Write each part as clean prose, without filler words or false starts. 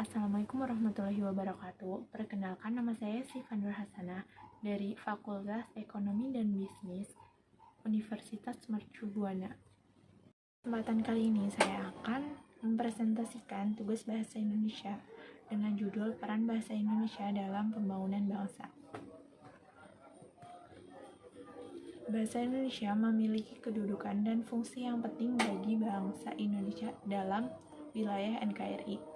Assalamualaikum warahmatullahi wabarakatuh. Perkenalkan, nama saya Syifa Nur Hasanah dari Fakultas Ekonomi dan Bisnis Universitas Mercu Buana. Kesempatan kali ini saya akan mempresentasikan tugas bahasa Indonesia dengan judul Peran Bahasa Indonesia dalam Pembangunan Bangsa. Bahasa Indonesia memiliki kedudukan dan fungsi yang penting bagi bangsa Indonesia dalam wilayah NKRI.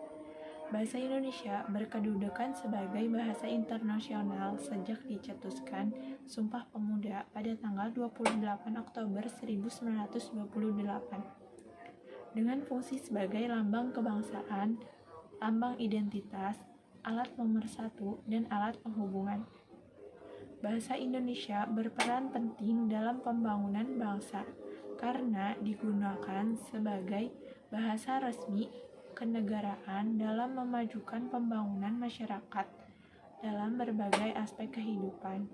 Bahasa Indonesia berkedudukan sebagai bahasa internasional sejak dicetuskan Sumpah Pemuda pada tanggal 28 Oktober 1928 dengan fungsi sebagai lambang kebangsaan, lambang identitas, alat pemersatu, dan alat penghubungan. Bahasa Indonesia berperan penting dalam pembangunan bangsa karena digunakan sebagai bahasa resmi kenegaraan dalam memajukan pembangunan masyarakat dalam berbagai aspek kehidupan.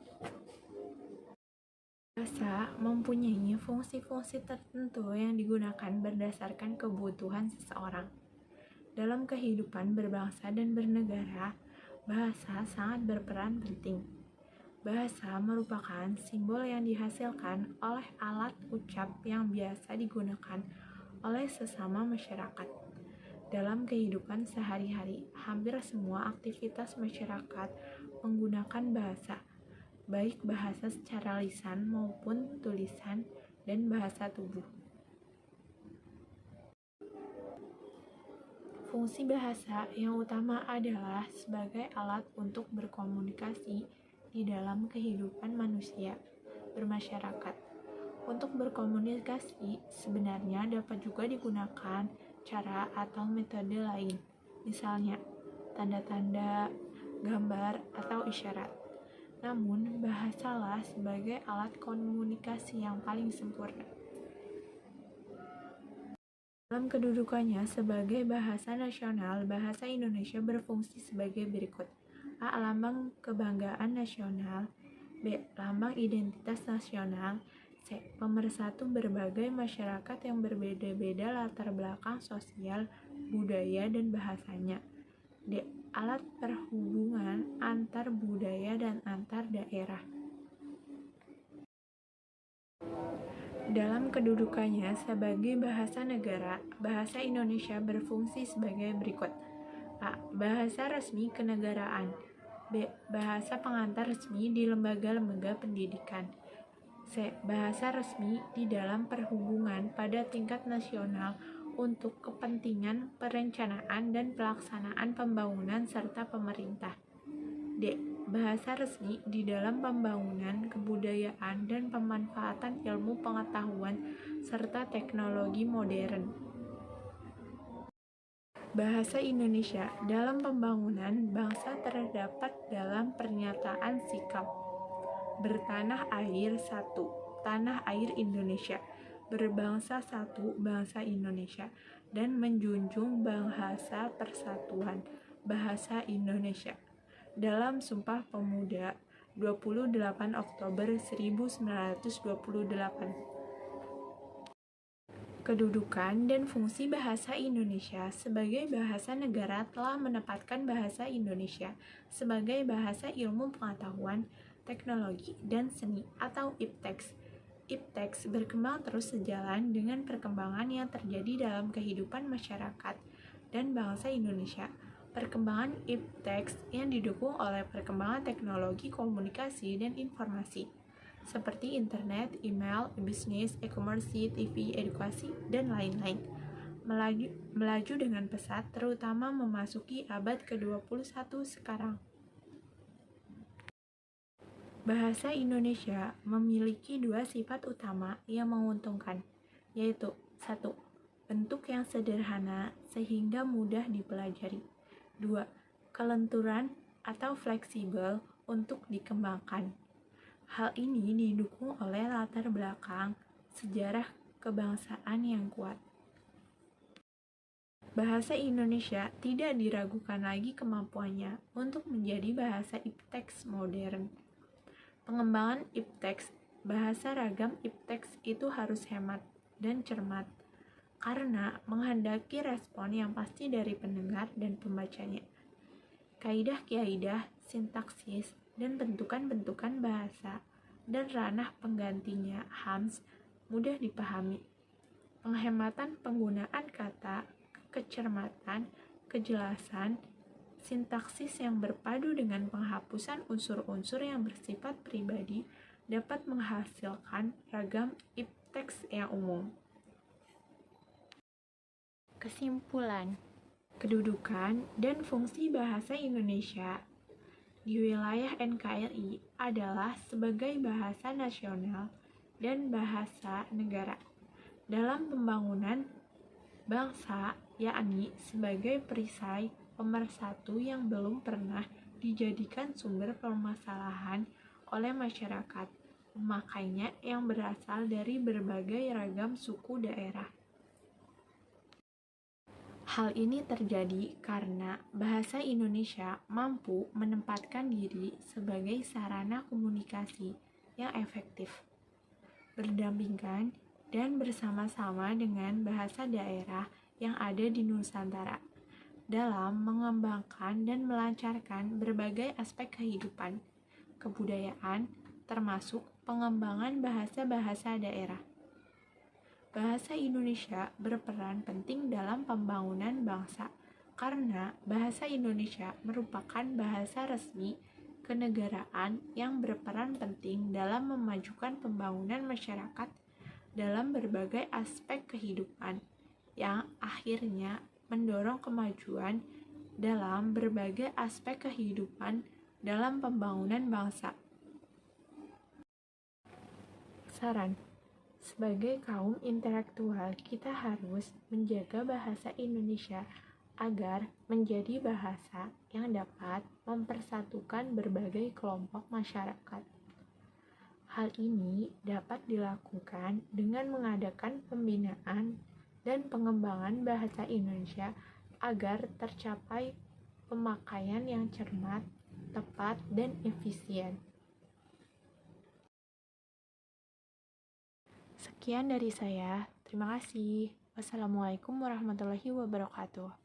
Bahasa mempunyai fungsi-fungsi tertentu yang digunakan berdasarkan kebutuhan seseorang. Dalam kehidupan berbangsa dan bernegara, bahasa sangat berperan penting. Bahasa merupakan simbol yang dihasilkan oleh alat ucap yang biasa digunakan oleh sesama masyarakat. Dalam kehidupan sehari-hari, hampir semua aktivitas masyarakat menggunakan bahasa, baik bahasa secara lisan maupun tulisan dan bahasa tubuh. Fungsi bahasa yang utama adalah sebagai alat untuk berkomunikasi di dalam kehidupan manusia bermasyarakat. Untuk berkomunikasi sebenarnya dapat juga digunakan cara atau metode lain, misalnya tanda-tanda, gambar, atau isyarat. Namun, bahasalah sebagai alat komunikasi yang paling sempurna. Dalam kedudukannya sebagai bahasa nasional, bahasa Indonesia berfungsi sebagai berikut. A. Lambang kebanggaan nasional. B. Lambang identitas nasional. C. Pemersatu berbagai masyarakat yang berbeda-beda latar belakang sosial, budaya, dan bahasanya. D. Alat perhubungan antar budaya dan antar daerah. Dalam kedudukannya sebagai bahasa negara, bahasa Indonesia berfungsi sebagai berikut. A. Bahasa resmi kenegaraan. B. Bahasa pengantar resmi di lembaga-lembaga pendidikan. C. Bahasa resmi di dalam perhubungan pada tingkat nasional untuk kepentingan perencanaan dan pelaksanaan pembangunan serta pemerintah. D. Bahasa resmi di dalam pembangunan, kebudayaan, dan pemanfaatan ilmu pengetahuan serta teknologi modern. Bahasa Indonesia dalam pembangunan bangsa terdapat dalam pernyataan sikap bertanah air satu, tanah air Indonesia, berbangsa satu, bangsa Indonesia, dan menjunjung bahasa persatuan, bahasa Indonesia. Dalam Sumpah Pemuda 28 Oktober 1928. Kedudukan dan fungsi bahasa Indonesia sebagai bahasa negara telah menempatkan bahasa Indonesia sebagai bahasa ilmu pengetahuan, teknologi, dan seni atau IPTEX. IPTEX berkembang terus sejalan dengan perkembangan yang terjadi dalam kehidupan masyarakat dan bangsa Indonesia. Perkembangan IPTEX yang didukung oleh perkembangan teknologi komunikasi dan informasi seperti internet, email, bisnis, e-commerce, TV, edukasi, dan lain-lain melaju dengan pesat, terutama memasuki abad ke-21 sekarang. Bahasa Indonesia memiliki dua sifat utama yang menguntungkan, yaitu 1. Bentuk yang sederhana sehingga mudah dipelajari. 2. Kelenturan atau fleksibel untuk dikembangkan. Hal ini didukung oleh latar belakang sejarah kebangsaan yang kuat. Bahasa Indonesia tidak diragukan lagi kemampuannya untuk menjadi bahasa IPTEX modern. Pengembangan IPTEX, bahasa ragam IPTEX itu harus hemat dan cermat, karena menghendaki respon yang pasti dari pendengar dan pembacanya. Kaidah-kaidah, sintaksis, dan bentukan-bentukan bahasa dan ranah penggantinya HAMS mudah dipahami. Penghematan penggunaan kata, kecermatan, kejelasan, sintaksis yang berpadu dengan penghapusan unsur-unsur yang bersifat pribadi dapat menghasilkan ragam teks yang umum. Kesimpulan, kedudukan dan fungsi bahasa Indonesia di wilayah NKRI adalah sebagai bahasa nasional dan bahasa negara dalam pembangunan bangsa, yakni sebagai perisai pemersatu yang belum pernah dijadikan sumber permasalahan oleh masyarakat pemakainya yang berasal dari berbagai ragam suku daerah. Hal ini terjadi karena bahasa Indonesia mampu menempatkan diri sebagai sarana komunikasi yang efektif, berdampingan dan bersama-sama dengan bahasa daerah yang ada di Nusantara dalam mengembangkan dan melancarkan berbagai aspek kehidupan, kebudayaan, termasuk pengembangan bahasa-bahasa daerah. Bahasa Indonesia berperan penting dalam pembangunan bangsa karena bahasa Indonesia merupakan bahasa resmi kenegaraan yang berperan penting dalam memajukan pembangunan masyarakat dalam berbagai aspek kehidupan yang akhirnya mendorong kemajuan dalam berbagai aspek kehidupan dalam pembangunan bangsa. Saran: sebagai kaum intelektual, kita harus menjaga bahasa Indonesia agar menjadi bahasa yang dapat mempersatukan berbagai kelompok masyarakat. Hal ini dapat dilakukan dengan mengadakan pembinaan dan pengembangan bahasa Indonesia agar tercapai pemakaian yang cermat, tepat, dan efisien. Sekian dari saya. Terima kasih. Wassalamualaikum warahmatullahi wabarakatuh.